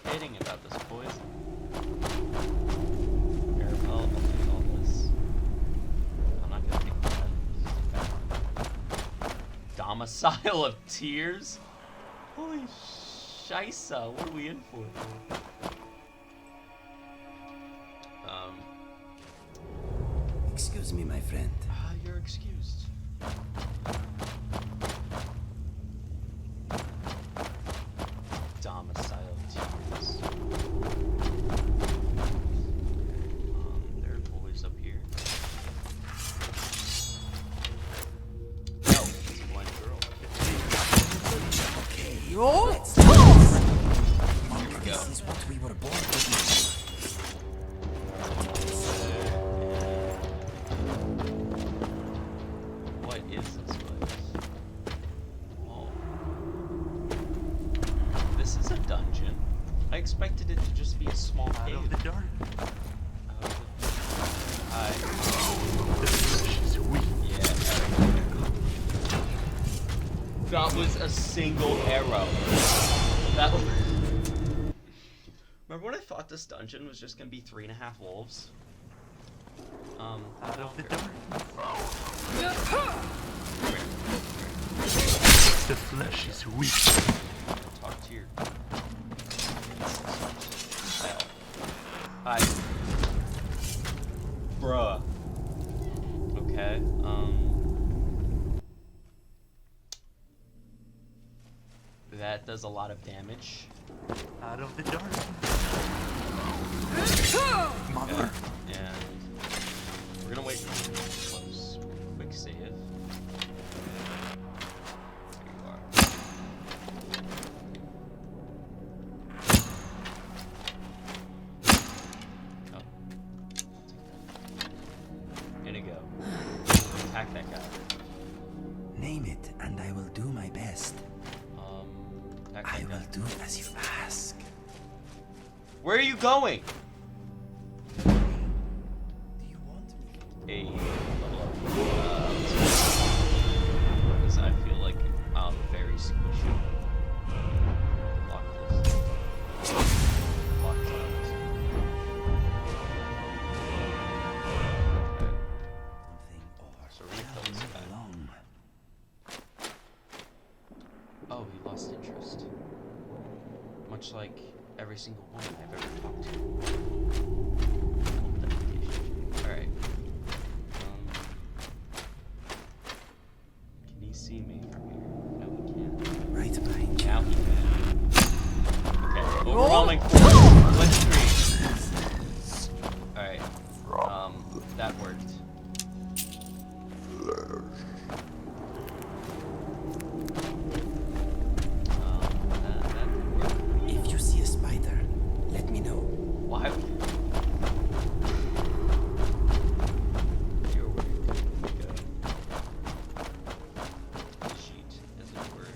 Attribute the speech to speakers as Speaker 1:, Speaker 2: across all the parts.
Speaker 1: kidding about this poison. I'll take all this. I'm not gonna take that. Domicile of Tears? Holy shisa, what are we in for?
Speaker 2: Excuse me, my friend.
Speaker 1: You're excused. Domicile of Tears. There are boys up here. No, it's a blind girl.
Speaker 2: Okay.
Speaker 3: Let's
Speaker 2: Here
Speaker 1: we go.
Speaker 2: This is what we were born with.
Speaker 1: What is this place? Oh. This is a dungeon. I expected it to just be a small cave.
Speaker 4: Out of the dark.
Speaker 1: Hi.
Speaker 4: The flesh is weak.
Speaker 1: Yeah. That was a single arrow. That was... Remember when I thought this dungeon was just gonna be 3.5 wolves?
Speaker 4: Out of the dark. The flesh is weak.
Speaker 1: Talk to your... Hi. Bruh. Okay, that does a lot of damage.
Speaker 4: Out of the dark.
Speaker 1: Okay. And we're gonna wait for him to get close. Quick save. There you are. Oh. In you go. Attack that guy.
Speaker 2: Name it, and I will do my best.
Speaker 1: Attack
Speaker 2: I
Speaker 1: that guy.
Speaker 2: will do as you ask.
Speaker 1: Where are you going?
Speaker 2: Do you want me?
Speaker 1: Hey, because I feel like I'm very squishy. Lock this. Lock that. Okay.
Speaker 2: Something or
Speaker 1: So we're gonna kill this guy.
Speaker 2: long.
Speaker 1: Oh, he lost interest. Much like every single woman I've ever talked to. Alright. Can he see me from here? No, he can't.
Speaker 2: Right behind you.
Speaker 1: Now he can. Okay, overwhelming force. Blitzkrieg. Alright. That worked. That did work.
Speaker 2: If you see a spider, let me know.
Speaker 1: Why? You're weird. Go. Sheet, as it were.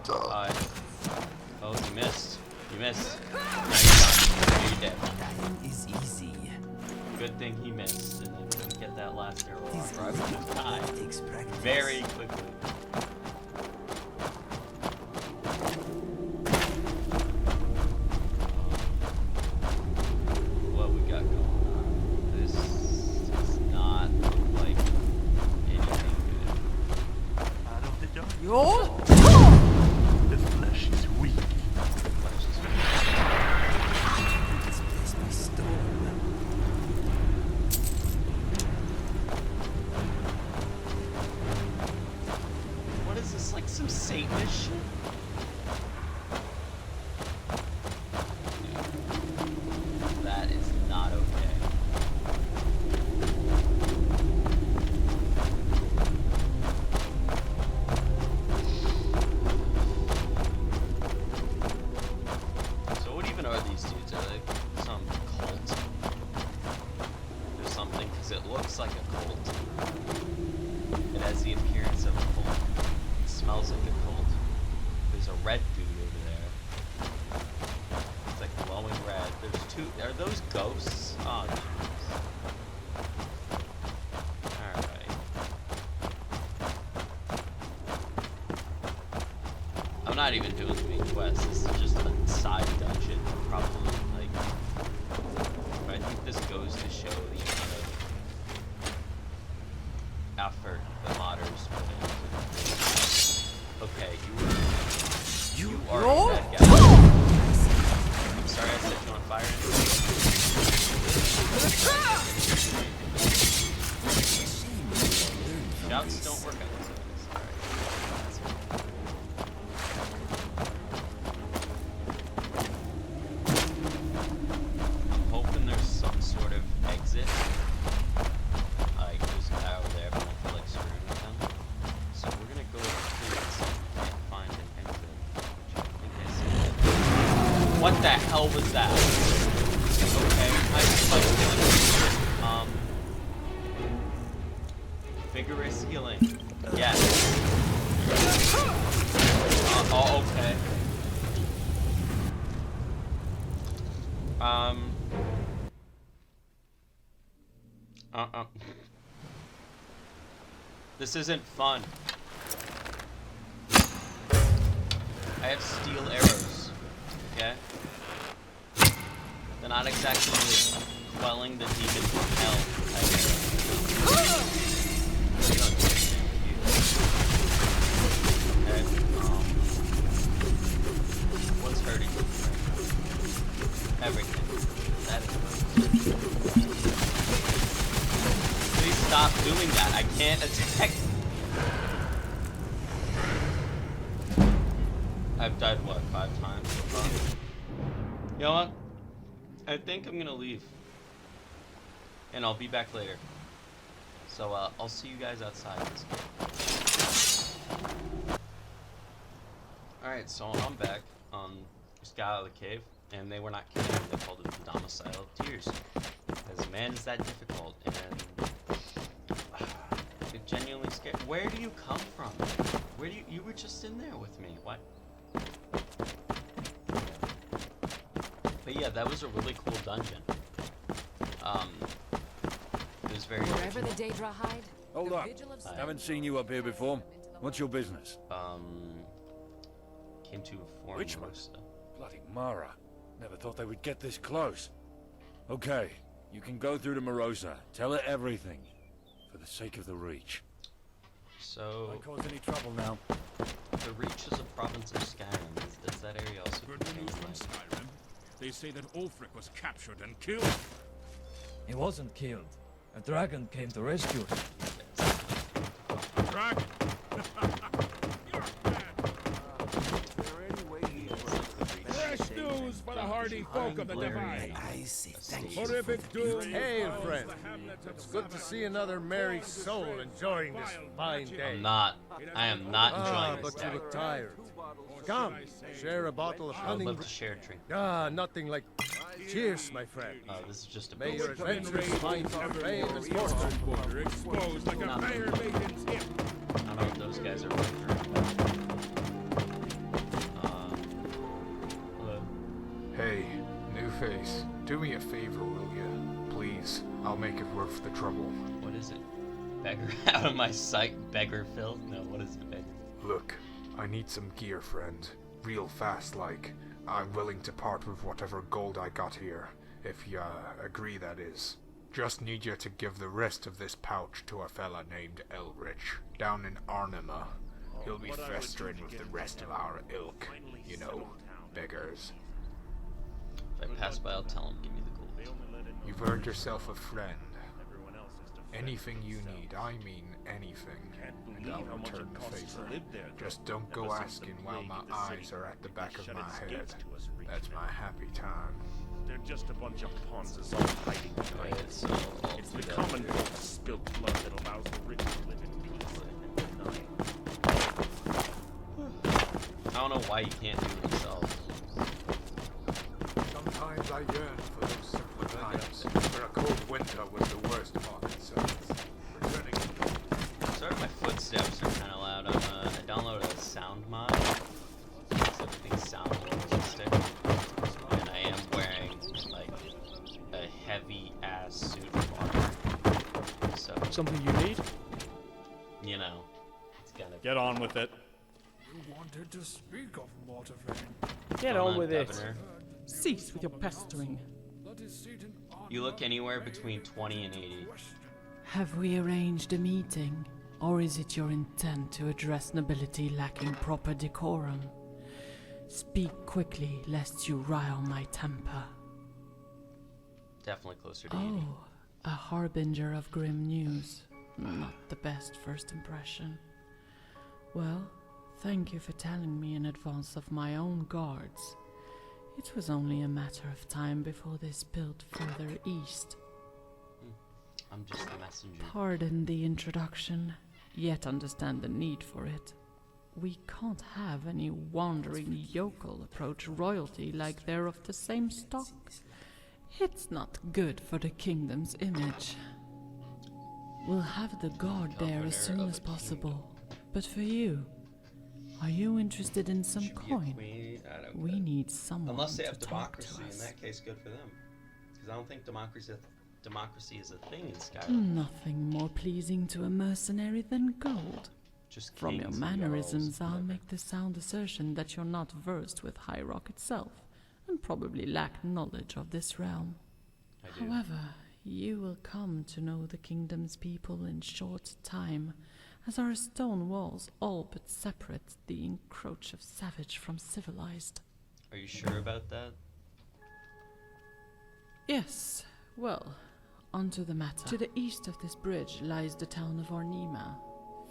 Speaker 1: Alright. Oh, you missed. You missed. Now you're dead.
Speaker 2: Dying is easy.
Speaker 1: Good thing he missed, and then couldn't get that last arrow
Speaker 2: This
Speaker 1: off, or I would have died
Speaker 2: takes practice.
Speaker 1: very quickly. What we got going on? This does not look like anything good.
Speaker 4: Out of the dark.
Speaker 3: Yo!
Speaker 4: The flesh is weak.
Speaker 1: Let's just-
Speaker 2: This place be stolen.
Speaker 1: What is this, like some Satanist shit? Dude, that is not okay. So what even are these dudes? Are they some cult? Or something? Because it looks like a cult. It has the appearance of a cult. It smells like a cult. There's a red dude over there. It's like glowing red. There's two. Are those ghosts? Oh, jeez. Alright. not even doing the main quest. This is just a side dungeon. Probably, like... But I think this goes to show the amount of effort the modders put into it. Okay, you are a bad guy. I'm sorry I set you on fire. Shouts don't work on this. Alright. I'm hoping there's some sort of exit. Like, there's a guy over there, but I don't feel like screwing with him. So we're gonna go through and see if we can't find an exit. Which I think I see it. What the hell was that? Okay, I just like feeling vigorous healing. Yes. Oh, okay. This isn't fun. I have steel arrows. Okay? They're not exactly quelling the demon from hell. Okay. What's hurting you? Everything. That is Please stop doing that. I can't attack. I've died, what, 5 times so far? You know what? I think I'm gonna leave. And I'll be back later. So, I'll see you guys outside. Alright, so I'm back. Just got out of the cave, and they were not kidding. They called it the Domicile of Tears. Because, man, is that difficult, and it genuinely scared. Where do you come from? Where do you were just in there with me. What? But yeah, that was a really cool dungeon. It was very
Speaker 3: Wherever the Daedra hide.
Speaker 5: Hold up. Haven't seen you up here before. What's your business?
Speaker 1: Came to inform
Speaker 5: Which one?
Speaker 1: Rosa.
Speaker 5: Bloody Mara. Never thought they would get this close. Okay, you can go through to Morosa. Tell her everything. For the sake of the Reach.
Speaker 1: So,
Speaker 5: Don't cause any trouble now.
Speaker 1: the Reach is a province of Skyrim. Does that area also
Speaker 6: Good
Speaker 1: contain,
Speaker 6: news from
Speaker 1: like...
Speaker 6: Skyrim. They say that Ulfric was captured and killed.
Speaker 7: He wasn't killed. A dragon came to rescue him.
Speaker 6: Dragon. Fresh news for the hardy folk of the Divide.
Speaker 2: I say thank you.
Speaker 6: Horrific doom.
Speaker 8: Hey,
Speaker 6: follows
Speaker 8: friend.
Speaker 6: the hamlets of
Speaker 8: It's good to
Speaker 6: Savin.
Speaker 8: see another merry soul enjoying this fine day.
Speaker 1: I am not enjoying this
Speaker 8: But you
Speaker 1: day.
Speaker 8: look tired. Come, share a bottle of
Speaker 1: I would
Speaker 8: honey.
Speaker 1: love to share a drink.
Speaker 8: Nothing like... Cheers, my friend.
Speaker 1: This is just a
Speaker 8: May your
Speaker 1: basic drink.
Speaker 8: adventures find you fame and fortune.
Speaker 6: Border exposed like a fire maiden's hip.
Speaker 1: I don't know what those guys are going through. Hello.
Speaker 9: Hey, new face. Do me a favor, will you? Please. I'll make it worth the trouble.
Speaker 1: What is it? Beggar out of my sight, beggar Phil? No, what is it, beggar?
Speaker 9: Look, I need some gear, friend. Real fast, like. I'm willing to part with whatever gold I got here. If you agree, that is. Just need you to give the rest of this pouch to a fella named Elrich, down in Arnima. He'll be festering with the rest of our ilk. You know, beggars.
Speaker 1: If I pass by, I'll tell him, give me the gold.
Speaker 9: You've earned yourself a friend. Anything you need, I mean anything, and I'll return the favor. Just don't go asking while my eyes are at the back of my head. That's my happy time.
Speaker 4: They're just a bunch of pawns all hiding
Speaker 1: Alright,
Speaker 4: tonight.
Speaker 1: so I'll
Speaker 4: It's
Speaker 1: do
Speaker 4: the
Speaker 1: that
Speaker 4: common
Speaker 1: later.
Speaker 4: folk's spilled blood that allows the rich to live in peace and deny.
Speaker 1: I don't know why you can't do it yourself.
Speaker 9: Sometimes I yearn for those simpler times, where a cold winter was the worst part itself. Returning
Speaker 1: Sorry, my footsteps are kind of loud. I downloaded a sound mod, so everything sounds more realistic. And I am wearing like a heavy ass suit of armor. So
Speaker 10: Something you need?
Speaker 1: you know, it's gonna.
Speaker 10: Get on with it.
Speaker 6: You wanted to speak of Mortarvane.
Speaker 8: Get
Speaker 1: Going
Speaker 8: on with it.
Speaker 1: Governor.
Speaker 3: Cease with your pestering.
Speaker 6: That is Satan
Speaker 1: You look anywhere between 20 and 80.
Speaker 3: Have we arranged a meeting? Or is it your intent to address nobility lacking proper decorum? Speak quickly, lest you rile my temper.
Speaker 1: Definitely closer to 80.
Speaker 3: Oh, a harbinger of grim news. Not the best first impression. Well, thank you for telling me in advance of my own guards. It was only a matter of time before they spilled further east.
Speaker 1: I'm just the messenger.
Speaker 3: Pardon the introduction, yet understand the need for it. We can't have any wandering yokel approach royalty like they're of the same stock. It's not good for the kingdom's image. We'll have the guard there as soon as possible. But for you, are you interested in some
Speaker 1: Should be a
Speaker 3: coin?
Speaker 1: queen. I don't
Speaker 3: We
Speaker 1: know.
Speaker 3: need someone
Speaker 1: Unless they
Speaker 3: to
Speaker 1: have
Speaker 3: talk to
Speaker 1: democracy, in
Speaker 3: us.
Speaker 1: that case, good for them. Because I don't think democracy is a thing in Skyrim.
Speaker 3: Nothing more pleasing to a mercenary than gold.
Speaker 1: Just
Speaker 3: From your
Speaker 1: kings and
Speaker 3: mannerisms,
Speaker 1: jarls,
Speaker 3: I'll
Speaker 1: whatever.
Speaker 3: make the sound assertion that you're not versed with High Rock itself, and probably lack knowledge of this realm.
Speaker 1: I do.
Speaker 3: However, you will come to know the kingdom's people in short time, as our stone walls all but separate the encroach of savage from civilized.
Speaker 1: Are you sure about that?
Speaker 3: Yes, well, onto the matter. To the east of this bridge lies the town of Ornima,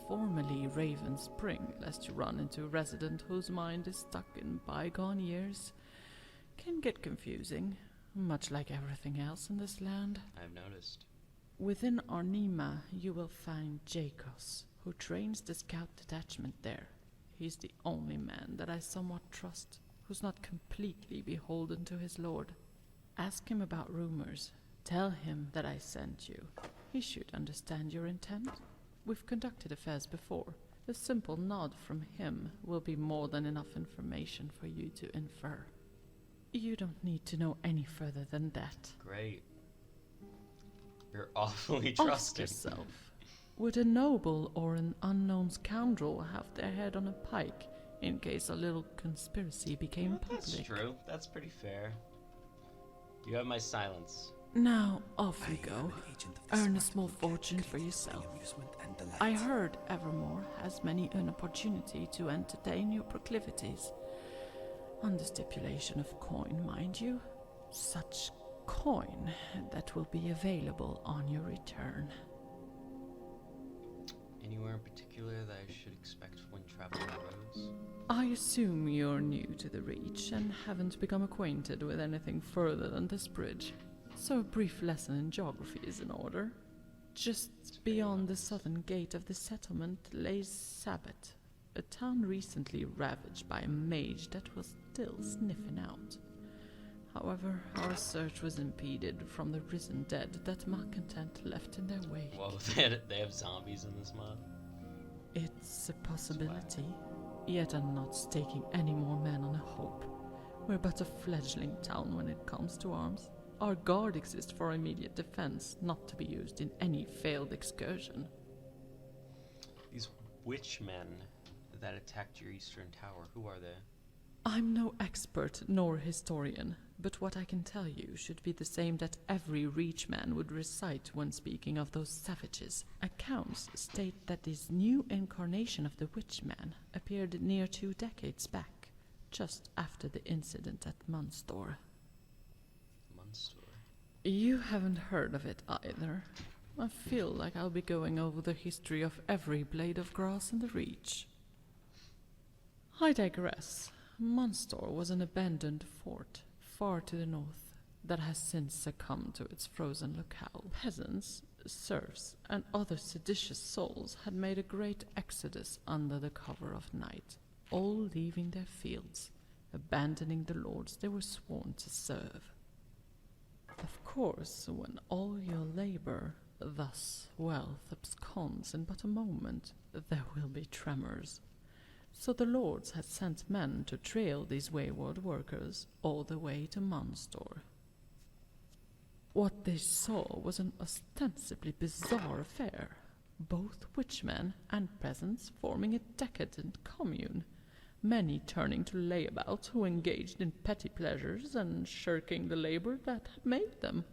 Speaker 3: formerly Raven Spring, lest you run into a resident whose mind is stuck in bygone years. Can get confusing, much like everything else in this land.
Speaker 1: I've noticed.
Speaker 3: Within Ornima, you will find Jakos, who trains the scout detachment there. He's the only man that I somewhat trust, who's not completely beholden to his lord. Ask him about rumors. Tell him that I sent you. He should understand your intent. We've conducted affairs before. A simple nod from him will be more than enough information for you to infer. You don't need to know any further than that.
Speaker 1: Great. You're awfully
Speaker 3: Ask
Speaker 1: trusting.
Speaker 3: yourself, would a noble or an unknown scoundrel have their head on a pike in case a little conspiracy became public?
Speaker 1: That's true. That's pretty fair. You have my silence.
Speaker 3: Now, off you
Speaker 2: I am
Speaker 3: go.
Speaker 2: an agent of the
Speaker 3: Earn a
Speaker 2: smart
Speaker 3: small
Speaker 2: who
Speaker 3: fortune
Speaker 2: can
Speaker 3: for
Speaker 2: create
Speaker 3: yourself.
Speaker 2: the amusement and delight.
Speaker 3: I heard Evermore has many an opportunity to entertain your proclivities. On the stipulation of coin, mind you. Such coin that will be available on your return.
Speaker 1: Anywhere in particular that I should expect when traveling the roads?
Speaker 3: I assume you're new to the Reach and haven't become acquainted with anything further than this bridge. So a brief lesson in geography is in order. Just beyond the southern gate of the settlement lays Sabbath, a town recently ravaged by a mage that was still sniffing out. However, our search was impeded from the risen dead that malcontent left in their wake.
Speaker 1: Whoa, they have zombies in this mod?
Speaker 3: It's a possibility, yet I'm not staking any more men on a hope. We're but a fledgling town when it comes to arms. Our guard exists for immediate defense, not to be used in any failed excursion.
Speaker 1: These witchmen that attacked your eastern tower, who are they?
Speaker 3: I'm no expert nor historian, but what I can tell you should be the same that every Reach man would recite when speaking of those savages. Accounts state that this new incarnation of the Witchman appeared near 2 decades back, just after the incident at Munstor.
Speaker 1: Munster.
Speaker 3: You haven't heard of it either. I feel like I'll be going over the history of every blade of grass in the Reach. I digress. Munstor was an abandoned fort far to the north that has since succumbed to its frozen locale. Peasants, serfs, and other seditious souls had made a great exodus under the cover of night, all leaving their fields, abandoning the lords they were sworn to serve. Of course, when all your labor, thus wealth, absconds in but a moment, there will be tremors. So the lords had sent men to trail these wayward workers all the way to Munstor. What they saw was an ostensibly bizarre affair, both witchmen and peasants forming a decadent commune, many turning to layabouts who engaged in petty pleasures and shirking the labor that had made them.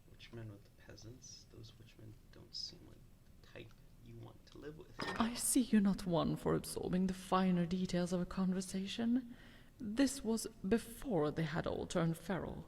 Speaker 1: Witchmen with the peasants? Those witchmen don't seem like the type you want to live with.
Speaker 3: I see you're not one for absorbing the finer details of a conversation. This was before they had all turned feral.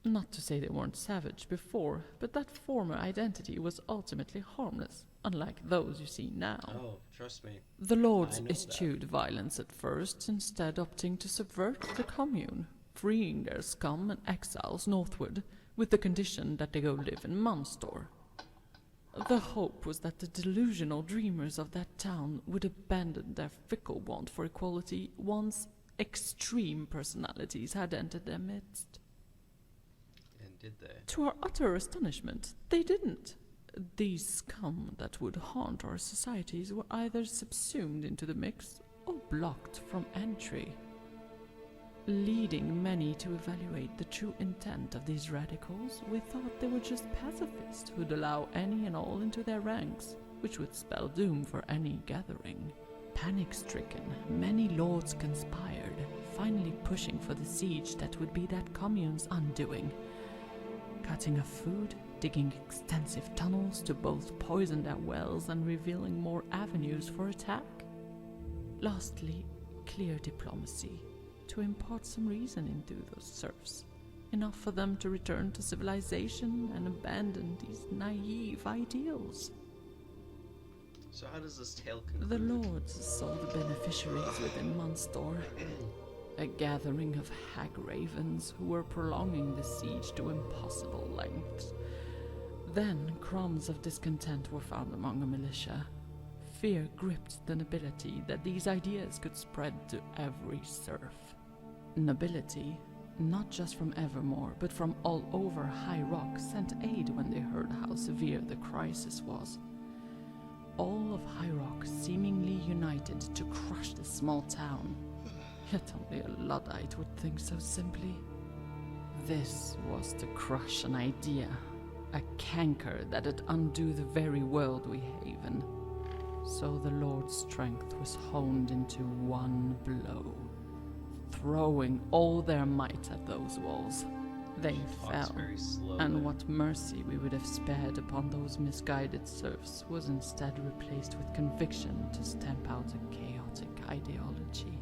Speaker 3: Not to say they weren't savage before, but that former identity was ultimately harmless, unlike those you see now.
Speaker 1: Oh, trust me.
Speaker 3: The lords
Speaker 1: I know that.
Speaker 3: eschewed violence at first, instead opting to subvert the commune, freeing their scum and exiles northward, with the condition that they go live in Munster. The hope was that the delusional dreamers of that town would abandon their fickle want for equality once extreme personalities had entered their midst.
Speaker 1: And did they?
Speaker 3: To our utter astonishment, they didn't. These scum that would haunt our societies were either subsumed into the mix or blocked from entry, leading many to evaluate the true intent of these radicals. We thought they were just pacifists who'd allow any and all into their ranks, which would spell doom for any gathering. Panic-stricken, many lords conspired, finally pushing for the siege that would be that commune's undoing. Cutting off food, digging extensive tunnels to both poison their wells and revealing more avenues for attack. Lastly, clear diplomacy, to impart some reason into those serfs, enough for them to return to civilization and abandon these naive ideals.
Speaker 1: So how does this tale conclude?
Speaker 3: The lords saw the beneficiaries within Munster, a gathering of hag ravens who were prolonging the siege to impossible lengths. Then crumbs of discontent were found among the militia. Fear gripped the nobility that these ideas could spread to every serf. Nobility, not just from Evermore, but from all over High Rock, sent aid when they heard how severe the crisis was. All of High Rock seemingly united to crush this small town. Yet only a Luddite would think so simply. This was to crush an idea, a canker that'd undo the very world we haven. So the Lord's strength was honed into one blow, throwing all their might at those walls. They
Speaker 1: Talks
Speaker 3: fell,
Speaker 1: very slowly.
Speaker 3: and what mercy we would have spared upon those misguided serfs was instead replaced with conviction to stamp out a chaotic ideology.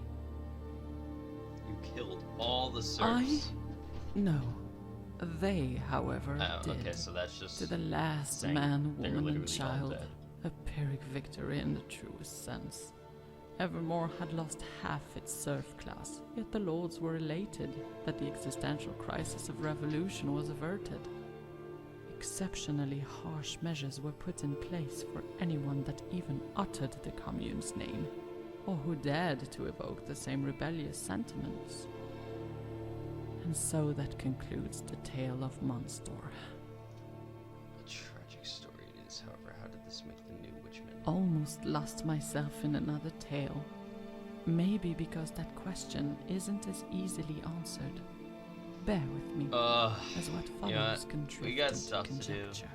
Speaker 1: You killed all the serfs.
Speaker 3: No. They, however,
Speaker 1: Oh,
Speaker 3: did.
Speaker 1: okay, so that's just
Speaker 3: To the last
Speaker 1: saying
Speaker 3: man,
Speaker 1: they're
Speaker 3: woman, and
Speaker 1: literally all
Speaker 3: child.
Speaker 1: dead.
Speaker 3: A Pyrrhic victory in the truest sense. Evermore had lost half its serf class, yet the lords were elated that the existential crisis of revolution was averted. Exceptionally harsh measures were put in place for anyone that even uttered the commune's name, or who dared to evoke the same rebellious sentiments. And so that concludes the tale of Munster.
Speaker 1: A tragic story it is, however. How did this make the new Witchmen?
Speaker 3: Almost lost myself in another tale. Maybe because that question isn't as easily answered. Bear with me, as what follows
Speaker 1: you know what?
Speaker 3: can drift
Speaker 1: We got
Speaker 3: into
Speaker 1: stuff to do.
Speaker 3: conjecture.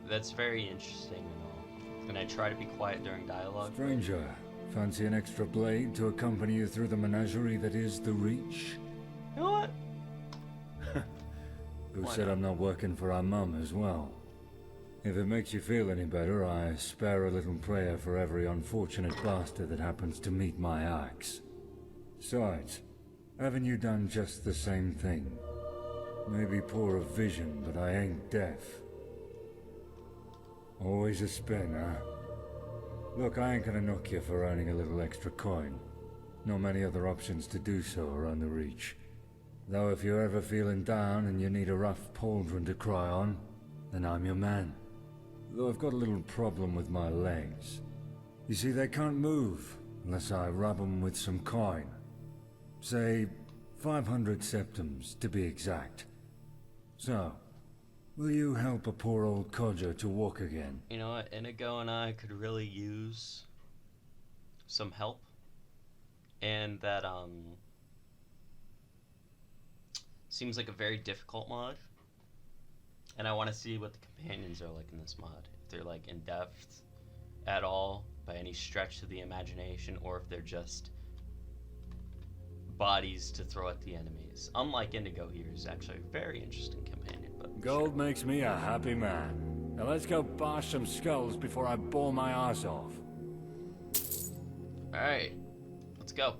Speaker 1: That's very interesting and all. Can I try to be quiet during dialogue?
Speaker 5: Stranger, fancy an extra blade to accompany you through the menagerie that is the Reach?
Speaker 1: You know what?
Speaker 5: Who
Speaker 1: Why
Speaker 5: said
Speaker 1: not?
Speaker 5: I'm not working for our mum as well? If it makes you feel any better, I spare a little prayer for every unfortunate bastard that happens to meet my axe. Besides, haven't you done just the same thing? Maybe poor of vision, but I ain't deaf. Always a spin, huh? Look, I ain't gonna knock you for earning a little extra coin. Not many other options to do so around the Reach. Though if you're ever feeling down and you need a rough pauldron to cry on, then I'm your man. Though I've got a little problem with my legs. You see, they can't move unless I rub them with some coin. Say, 500 septums to be exact. So, will you help a poor old codger to walk again?
Speaker 1: You know what? Inigo and I could really use some help. And that, seems like a very difficult mod. And I want to see what the companions are like in this mod. If they're like in depth at all, by any stretch of the imagination, or if they're just bodies to throw at the enemies. Unlike Indigo here, who's actually a very interesting companion. But
Speaker 5: Gold makes me a happy man. Now let's go bash some skulls before I bore my ass off.
Speaker 1: Alright, let's go.